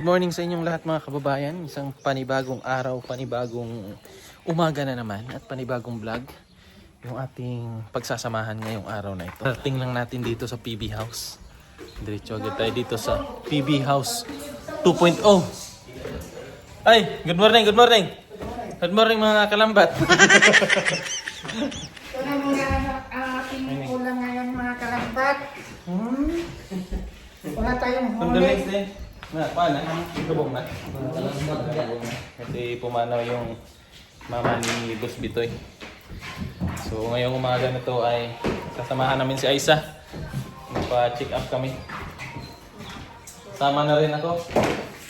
Good morning sa inyong lahat mga kababayan. Isang panibagong araw, panibagong umaga na naman at panibagong vlog. Yung ating pagsasamahan ngayong araw na ito. Tingnan natin dito sa PB House. Diretso agad tayo dito sa PB House 2.0. Ay, good morning, good morning. Good morning mga kalambat. Ito na muna ang ating ulam ngayon mga kalambat. Wala tayong Condolence huli. din. Na, paano? Lubong na. Kasi pumanaw yung mama ni Boss Bitoy. So ngayong umaga na to ay sasamahan namin si Aisa. Magpa-check up kami. Sama na rin ako.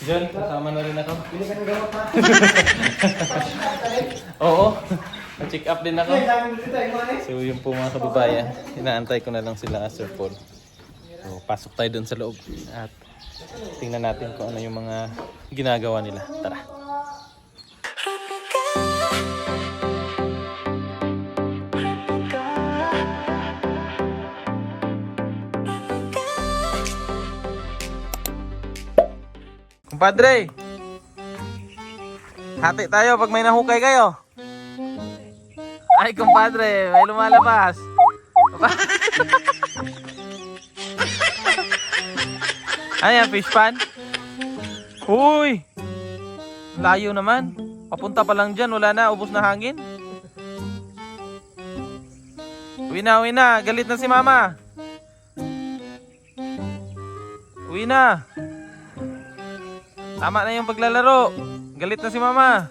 John, kasama na rin ako. Bili ka ng gamot pa. Oo. Pa-check up din ako. So yun po mga kababayan. Inaantay ko na lang sila Sir Paul. So pasok tayo dun sa loob. At tingnan natin kung ano yung mga ginagawa nila. Tara. Kumpadre! Hati tayo pag may nahukay kayo. Ay, kumpadre, may lumalabas. Ayan, fish pan. Uy! Layo naman. Papunta pa lang dyan. Wala na. Ubos na hangin. Uwi na, uwi na. Galit na si mama. Uwi na. Tama na yung paglalaro. Galit na si mama.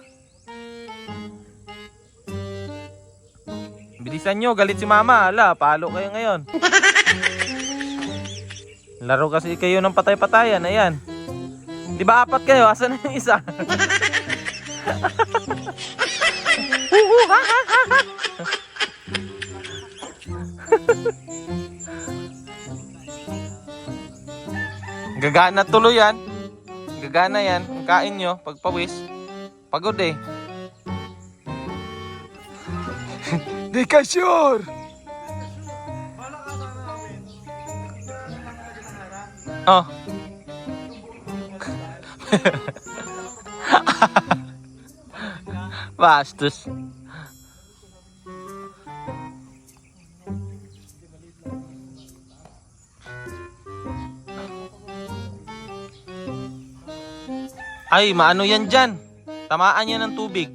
Bilisan nyo. Galit si mama. Ala, palo kayo ngayon. Laro kasi kayo ng patay-patayan, ayan. Di ba apat kayo? Asan na yung isa? Gagana tuloy yan. Gagana yan. Ang kain nyo, pagpawis. Pagod eh. Di ka sure! Oh. Bastos. Ay, maano yan dyan? Tamaan yan ng tubig.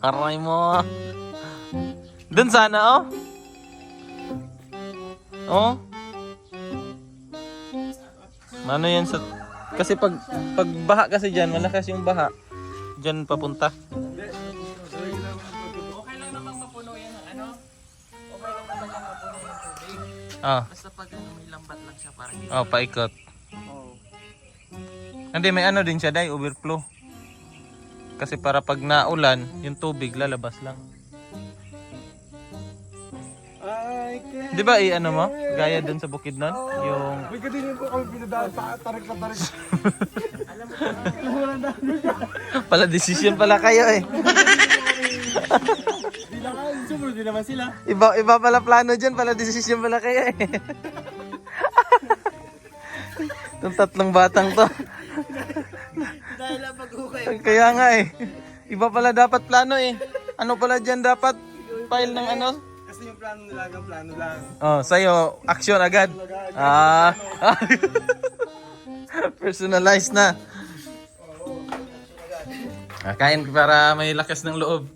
Aray mo. Dun sana, oh. Oh. Ano yan sa... Kasi pag baha kasi dyan, malakas yung baha. Dyan papunta. Okay lang namang mapuno yan ng ano? Okay lang naman yung mapuno yung tubig. Ah. Basta pag ano, may lambat lang siya parang hindi. Oh, paikot. Oh. Hindi, may ano din siya, dahil overflow. Kasi para pag naulan, yung tubig lalabas lang. Di ba ano mo? Gaya dun sa bukid nun? Yung... May ganyan po kami pinadaan sa tarik na tarik. Alam mo ba? Pala decision pala kayo eh. Di lang ay, sumuro din naman sila. Iba pala plano dyan, pala decision pala kayo eh. Itong tatlong batang to. Dahil lang mag-hukay. Kaya nga eh. Iba pala dapat plano eh. Ano pala dyan dapat? File ng ano? Kasi yung plano nila hanggang plano lang. Oh, sa'yo, action agad. Ah. Personalized na. Kain para may lakas ng loob.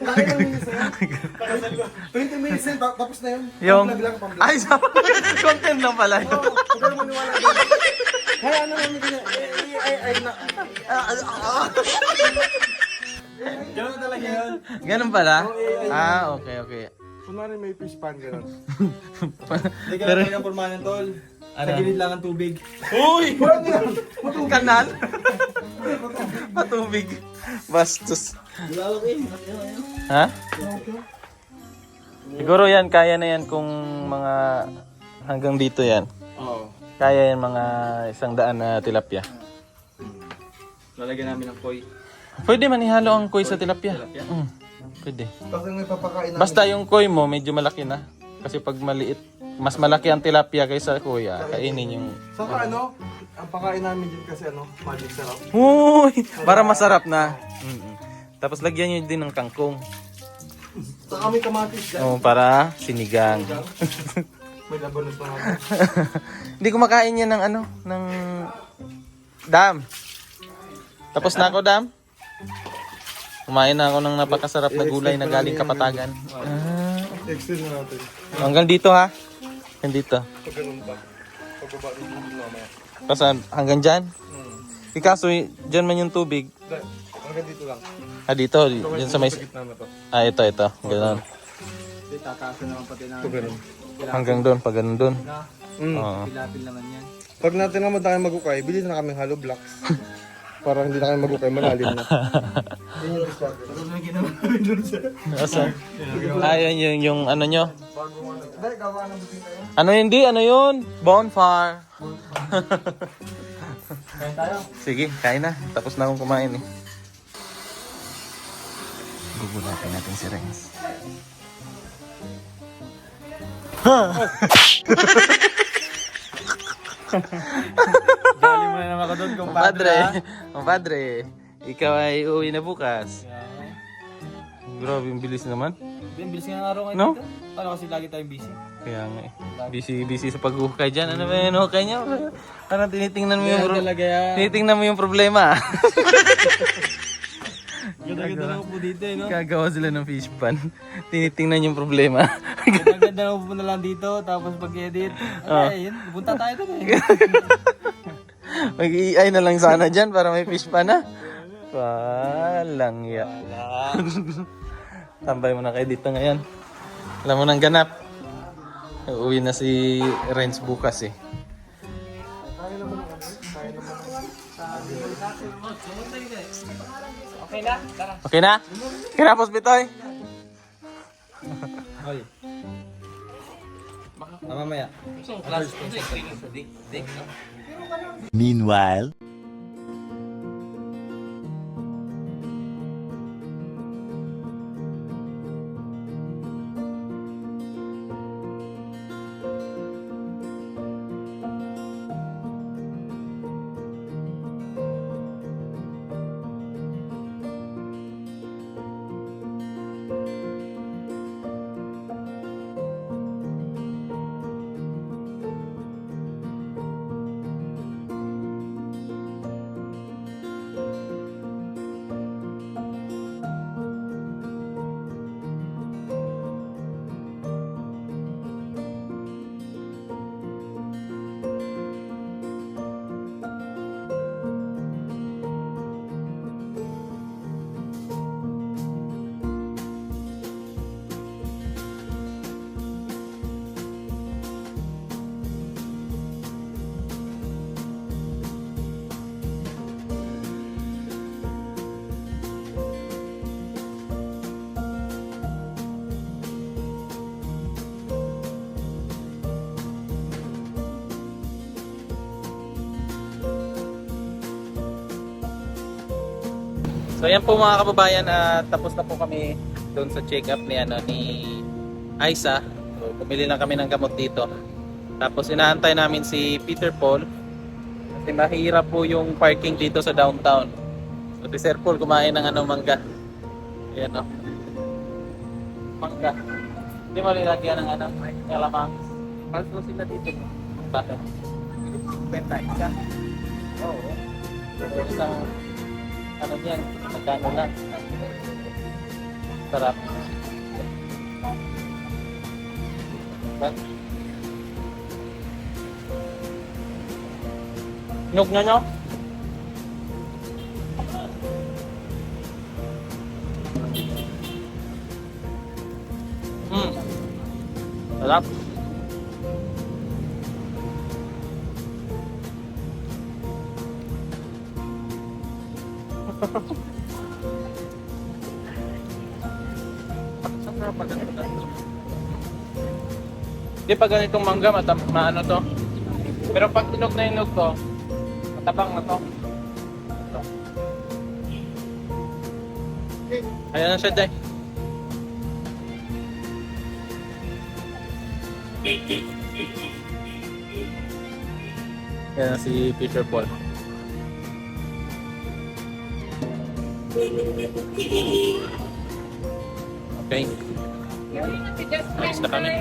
Kaya lang yun sa'yo. 20 minutes yun, tapos na yun. Yung... Pang-vlog lang, pang-vlog. Ay, content lang pala yun. Oo, huwag ka na maniwala doon. Kaya ano namin ganyan, ay na. Gano'n talaga yun. Ganun pala? Ah, okay. Kunwari may fish pan gano'n. Pero- Pero yung pormahan tol. Sa gilid lang ang tubig. Uy! Kanal? Patubig. Bastos. Ha? Siguro yan, kaya na yan kung mga hanggang dito yan. Oo. Kaya yan mga 100 na tilapia. Lalagyan namin ng koi. Pwede man ihalo ang koi sa tilapia. Tilapia? Mm. Pwede. Tapos yung ipapakain namin. Basta yung koi mo, medyo malaki na. Kasi pag maliit, mas malaki ang tilapia kaysa kuya, kainin yung... Saka ano, ang pakain namin din kasi ano, magic sarap. Uy! Para masarap na. Tapos lagyan nyo din ng kangkong. Saka may kamatis dyan. Oh, para sinigang. May labanos na natin. Hindi kumakain yan ng ano, ng dam. Tapos na ako, dam. Kumain na ako ng napakasarap na gulay na galing Kapatagan. Extend na natin. Hanggang dito ha. Hanggang dito. Pag ganun pa. Pagbaba din yung mamaya. Kasi hanggang dyan. Ikaso, dyan man yung tubig. Hanggang dito lang. Ah, dito. Dyan sa may... Gitna na to. Ah, ito. Ganon. Hindi, tataas na naman pati na. Ito ganun. Hanggang doon, pag ganun doon. Oo. Pilapil naman yan. Pag natin naman tayo magukay, bilhin na kami hollow blocks. Para hindi na kami magukay, malalim na. Yun yung discard. Ano na ginawa namin doon sa... Asa? Ayun yung ano nyo. Hindi, gawa ng buting tayo. Ano hindi? Ano yun? Bonfire. Kain tayo. Sige, kain na. Tapos na akong kumain eh. Gugulatin natin si Renz. Dali mo na naman ako doon, Compadre, compadre, ikaw ay uuwi na bukas. Grabe, yung bilis naman. Bilis nga ng araw ngayon No? dito. Paano kasi lagi tayong busy? Kaya nga eh. Busy sa pag-hukay dyan. Ano ba yung hukay niya? Parang tinitingnan mo yung, Talaga yan. tinitingnan mo yung problema. Ganda-ganda na po dito eh, no? Gagawa sila ng fish pan. Tinitingnan yung problema. Ganda-ganda na po na lang dito, tapos pag-edit. Ay, yun, punta tayo doon eh. Mag-iay na lang sana dyan para may fish pan na. Walang ya. Tambay mo na kayo dito ngayon. Alam mo nang ganap. Uuwi na si Renz bukas eh. Okay na, tara. Okay na? Okay na, Pospitoy? Oy. Mamaya. Meanwhile. So yan po mga kababayan, tapos na po kami doon sa check-up ni Aiza. So pumili lang kami ng gamot dito. Tapos inaantay namin si Peter Paul. Kasi mahirap po yung parking dito sa downtown. So si Sir Paul kumain ng mangga. Ayan o. Mangga. Hindi mo nilagyan ng kalamang. Palso sila dito. Bakit? Benta isa. Oo. So isang yan, magkano lang. Sarap. Nyug na nyo? Sarap. Hindi pa ganitong mangga, maano to. Pero pag inog na inog to, matabang na to. Ito. Ayan na siya, Day. Yan si Peter Paul. Okay. Ayos na kami.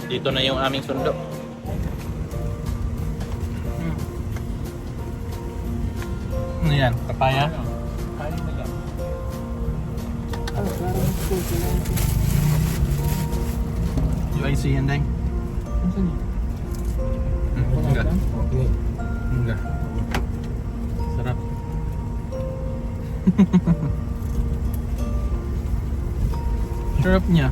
Dito na yung aming sundo. Ano yan? Papaya? UIC yan, Day? Enggak. Enggak. Sarap. Sarap niya.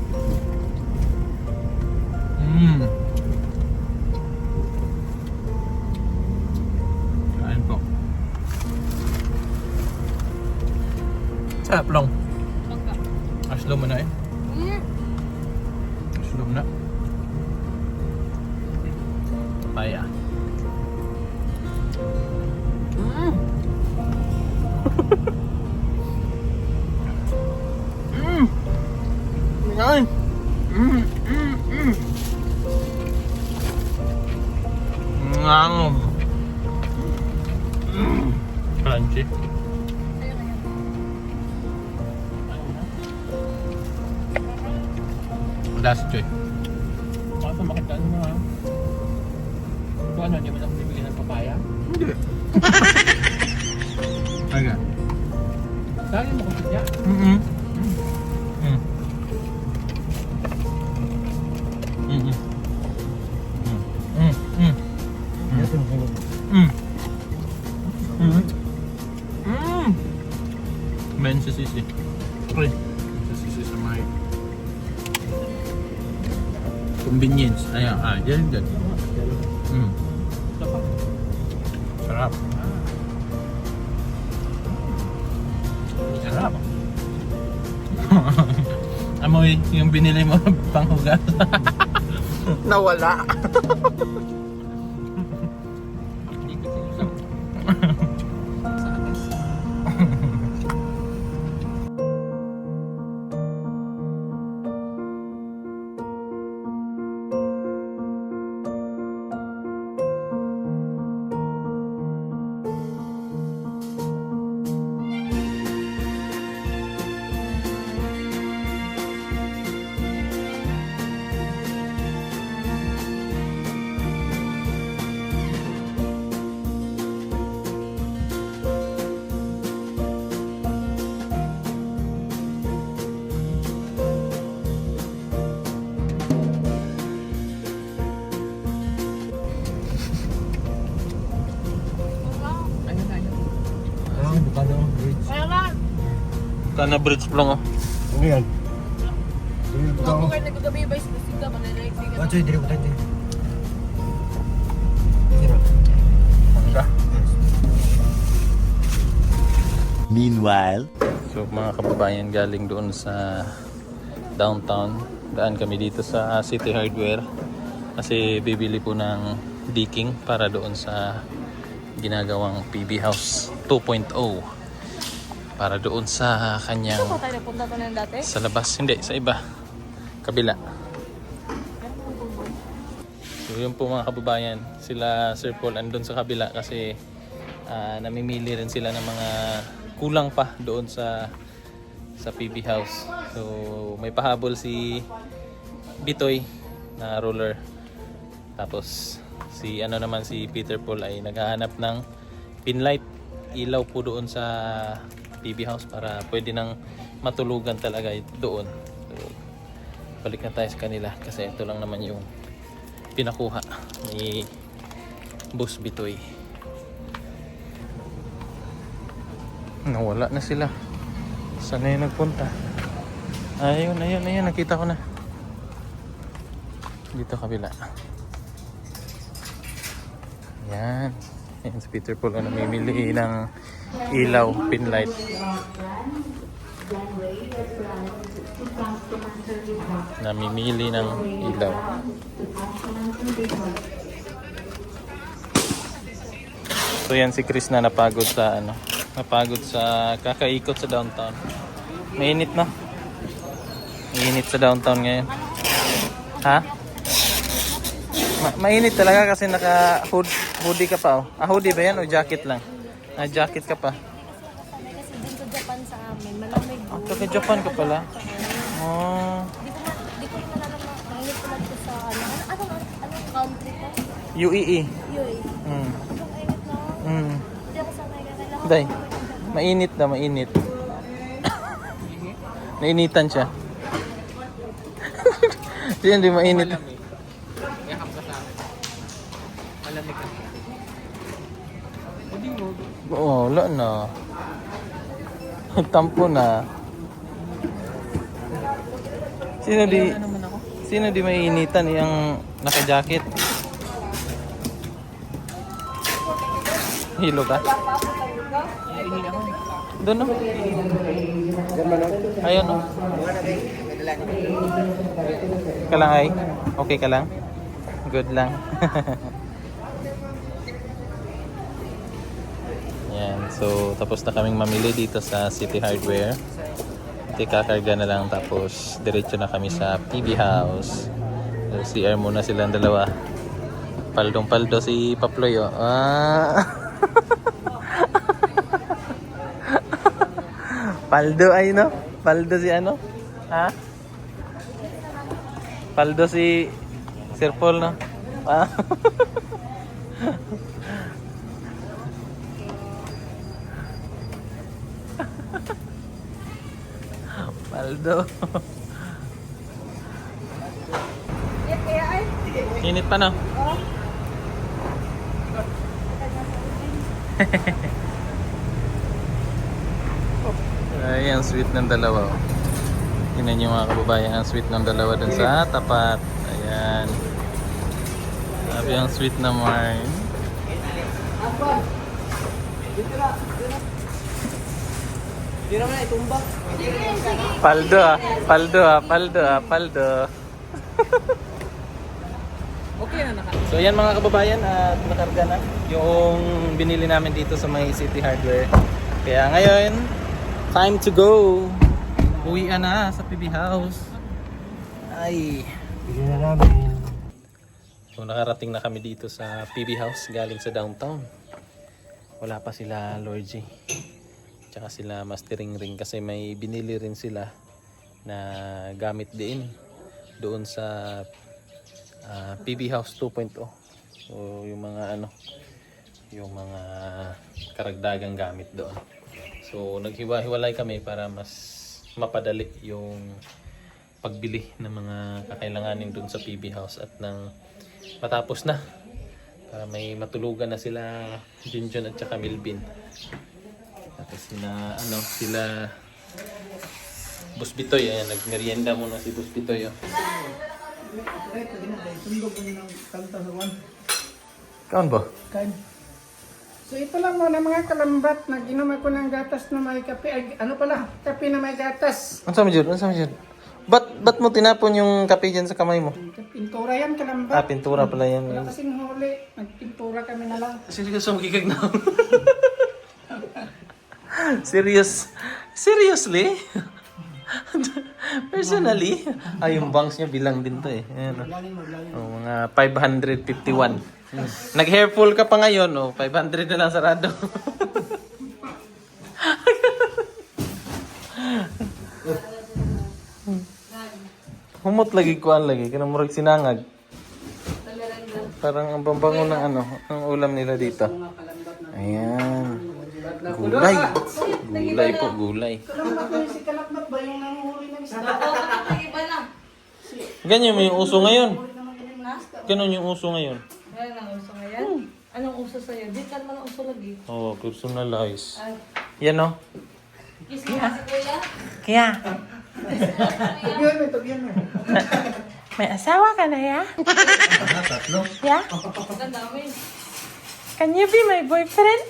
Kain po. Sarap lang. Aslo mo na eh. Aslo mo na. Papaya. Ay. Ngangom. Crunchy. Last choy. Baka makitaan mo ha. Kung ano, hindi mo lang bibigyan ng papaya? Hindi. Aga. Lagi mo kasi niya. Men sa sisi. Ay, sa sisi sa may convenience. Ayan, dyan. Sarap. Sarap. Amoy yung binili mo panghugas. Nawala. Hindi ko sinusap. Sa atas. Kana bridge lang oh. Ano yan? Ako kayo nagkagabi ba yung sika, manalagay ka. Ba't sa'yo, direct tayo. Meanwhile, So mga kababayan, galing doon sa downtown, daan kami dito sa City Hardware kasi bibili po ng decking para doon sa ginagawang PB House 2.0 para doon sa kanyang Saan ba tayo napunta to ng dati? sa labas, hindi, sa iba kabila. So yun po mga kababayan, sila Sir Paul andun sa kabila kasi namimili rin sila ng mga kulang pa doon sa PB House. So may pahabol si Bitoy na roller, tapos si naman si Peter Paul ay naghahanap ng pinlight, ilaw po doon sa PB House para pwede nang matulugan talaga doon. So balik na tayo sa kanila kasi ito lang naman yung pinakuha ni Boss Bitoy. Nawala na sila. Saan na yung nagpunta? Ayun, nakita ko na. Dito kabila. Yan. Yan si Peter Paul na namimili ng ilaw, pinlight. Namimili ng ilaw. So yan si Chris na napagod sa kakaikot sa downtown. Mainit na. Mainit sa downtown ngayon. Ha? Mainit talaga kasi naka-hoodie ka pa, oh. Hoodie ba yan o jacket lang? Jacket ka pa. Kasi dun sa Japan sa amin, malamig. Taga-Japan ka pala. Oh. Di ko nalalaman, mainit pala dito sa anong country ko? UAE. Yun. Mm. Ang init na. Mm. Hindi ako sanay ka kailangan. Day. Mainit na, mainit. Nainitan siya. Hindi mainit. Yakap ka sa akin. Malamig ka. Hindi mo. Oo, wala na. Tampo na. Sino di maiinitan yung naka-jacket? Hilo ka? Hindi ako. Doon no? Ayun no? Ka lang ay? Okay ka lang? Good lang. Yan, so tapos na kaming mamili dito sa City Hardware. Kakarga na lang tapos diretso na kami sa PB House. So, CR muna silang dalawa. Paldong-paldo si Paploy oh. Paldo ay no? Paldo si ano? Ha? Paldo si Sir Paul no? Paldo. Init pa no? Ay, ang sweet ng dalawa. Oh. Tingnan niyo mga kababayan, ang sweet ng dalawa dun sa tapat. Ayan. Sabi ang sweet naman. Paldo ah, paldo ah, paldo ah, paldo. Okay na naka. So yan mga kababayan, at nakarga na yung binili namin dito sa may City Hardware. Kaya ngayon, time to go. Uwian na sa PB House. Ay. Bili na namin. So nakarating na kami dito sa PB House galing sa downtown. Wala pa sila Lord G. Tsaka sila Mastering Ring kasi may binili rin sila na gamit din doon sa PB House 2.0. So yung mga yung mga karagdagang gamit doon. So naghiwa-hiwalay kami para mas mapadali yung pagbili ng mga kakailanganin doon sa PB House at nang matapos na para may matulugan na sila Junjun at saka Milvin. Tapos sila Boss Bitoy, ayan, nagmerienda muna si Boss Bitoy. Oh. Kaon ba? So ito lang muna mga kalambat, nag-inom ako ng gatas na may kape, kape na may gatas. Ano sa mo dyan? Ba't mo tinapon yung kape dyan sa kamay mo? Pintura yan kalambat. Pintura pala yan. Wala kasing huli, nagpintura kami na lang. Seryoso magigag na. Seriously? Personally? Yung bangs niya bilang din to eh. Ayan, mga 551. Nag-hair pull ka pa ngayon, 500 na lang sarado. Humot lagi kuan lagi, kinamurag sinangag. Parang ang bambango ng ng ulam nila dito. Ayan. Gulay. Gulay po, gulay. Si Kalakbat ba yung nanguhuli ng isda? Iba na. Ganyan mo yung uso ngayon. Ganun yung uso ngayon. Ano ang uso ngayon? Anong uso sa'yo? Di ka naman ang uso lagi. Oh, personalize. Ay, Yan oh. kiss mo kasi kuya. Kaya, Tugyan mo. may asawa ka na ya? Ya? Ang dami. Can you be my boyfriend?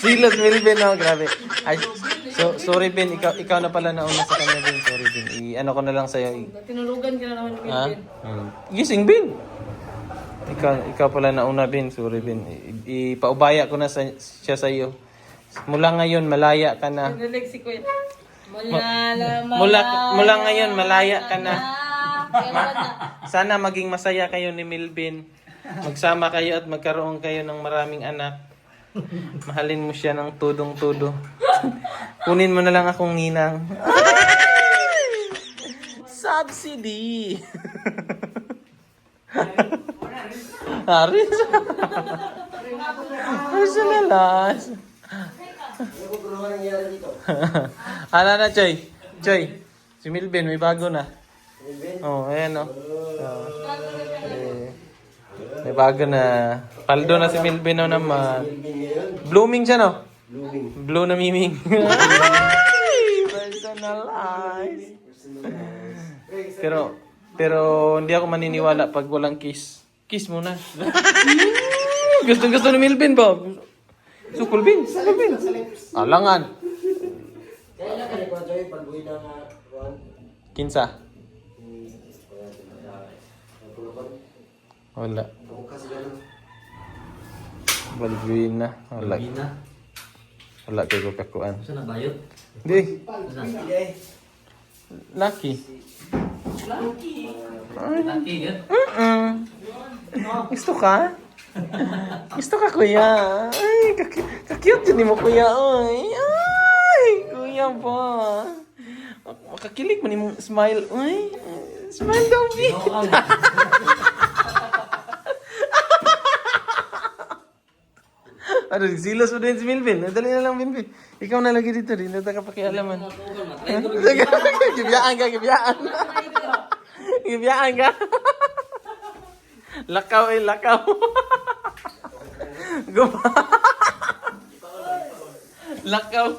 Silos Milvin, oh, grabe. Ay, sorry Ben, ikaw na pala nauna sa kanya Ben. Sorry Ben. Ano ko na lang sa'yo. Tinulugan ka na naman ni Ha? Milvin. Gising Ben. Ikaw pala nauna Ben. Sorry Ben. Ipaubaya ko na siya sa'yo. Mula ngayon, malaya ka na. Nag-leg si kuya. Mula ngayon, malaya ka na. Sana maging masaya kayo ni Milvin. Magsama kayo at magkaroon kayo ng maraming anak. Mahalin mo siya ng tudong-tudo. Kunin mo na lang akong ninang. Subsidy! Aris! Aris na lalas. Ano na, Choy? Choy, si Milvin, may bago na. Oh, ayan o. May bago na. Paldo na si Milvin o naman. Blooming siya, no? Blue na miming. Ay, personalized. Pero hindi ako maniniwala pag walang kiss. Kiss muna. Gusto ni Milvin ba? Sukul Bin. Alangan. Kinsa? Wala. Balbuin na. Wala. Wala kayo kakuan. Saan nabayot? Hindi. Lucky. Laki yan. Gusto ka? Gusto ka, kuya? Ay, kakiyot yun mo, kuya. Ay, kuya ba? Makakilig mo ni mong smile. Ay, smile daw, B. Ano, silos mo din si Milvin. Dali na lang, Milvin. Ikaw na lagi dito. Hindi na ka pakialaman. Gibiyaan ka. Gibiyaan ka. Lakaw. Lakaw.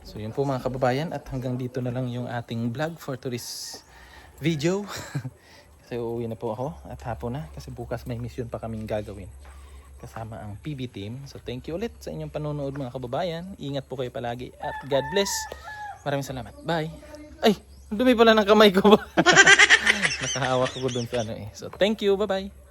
So yun po mga kababayan, at hanggang dito na lang yung ating vlog for today's video. Kasi uuwi na po ako at hapon na kasi bukas may mission pa kaming gagawin kasama ang PB team. So thank you ulit sa inyong panonood mga kababayan. Ingat po kayo palagi at God bless. Maraming salamat. Bye. Ay, dumi pala ng kamay ko ba? Nakahawak ko dun sa ano eh. So thank you. Bye-bye.